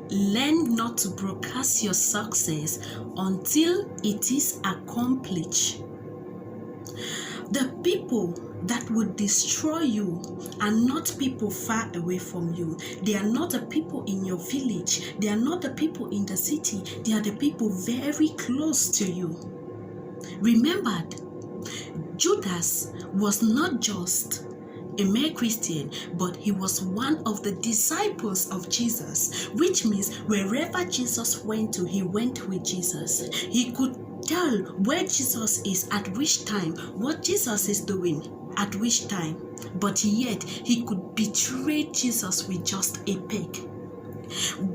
Learn not to broadcast your success until it is accomplished. The people that would destroy you are not people far away from you. They are not the people in your village. They are not the people in the city. They are the people very close to you. Remember, Judas was not just a mere Christian, but he was one of the disciples of Jesus, which means wherever Jesus went to, he went with Jesus. He could tell where Jesus is at which time, what Jesus is doing at which time, but yet he could betray Jesus with just a peg.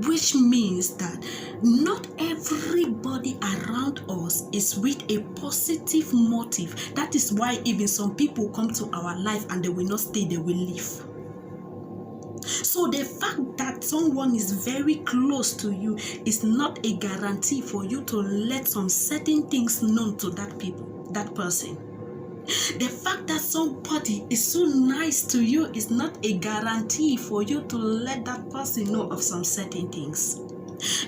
Which means that not everybody around us is with a positive motive. That is why even some people come to our life and they will not stay, they will leave. So the fact that someone is very close to you is not a guarantee for you to let some certain things known to that person. The fact that somebody is so nice to you is not a guarantee for you to let that person know of some certain things.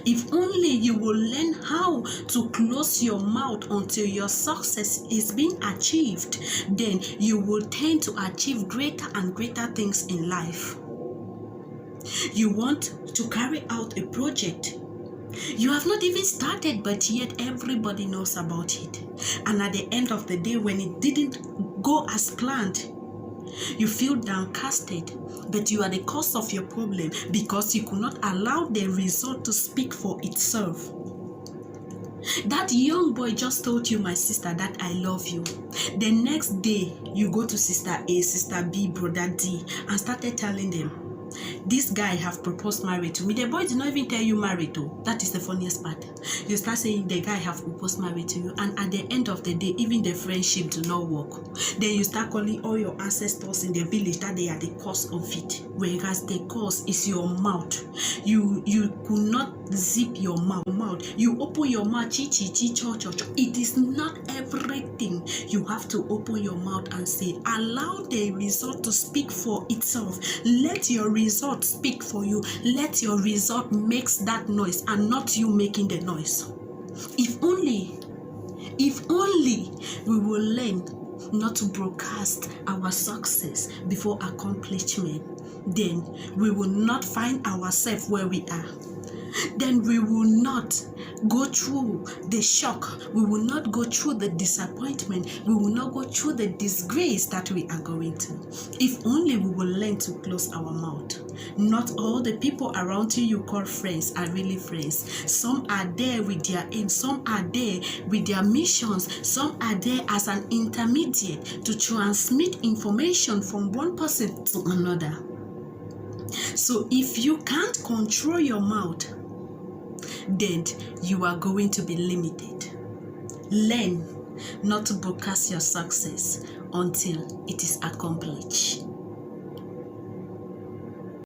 If only you will learn how to close your mouth until your success is being achieved, then you will tend to achieve greater and greater things in life. You want to carry out a project. You have not even started, but yet everybody knows about it. And at the end of the day, when it didn't go as planned, you feel downcasted, but you are the cause of your problem because you could not allow the result to speak for itself. That young boy just told you, my sister, that I love you. The next day, you go to sister A, sister B, brother D, and started telling them, this guy have proposed marriage to me. The boy did not even tell you married to. That is the funniest part. You start saying the guy have proposed marriage to you, and at the end of the day, even the friendship do not work. Then you start calling all your ancestors in the village that they are the cause of it, whereas the cause is your mouth. You could not zip your mouth. You open your mouth, It is not everything you have to open your mouth and say. Allow the result to speak for itself. Let your result speak for you. Let your result makes that noise and not you making the noise. If only we will learn not to broadcast our success before accomplishment, then we will not find ourselves where we are. Then we will not go through the shock. We will not go through the disappointment. We will not go through the disgrace that we are going to. If only we will learn to close our mouth. Not all the people around you call friends are really friends. Some are there with their aim. Some are there with their missions. Some are there as an intermediate to transmit information from one person to another. So if you can't control your mouth, then you are going to be limited. Learn not to broadcast your success until it is accomplished.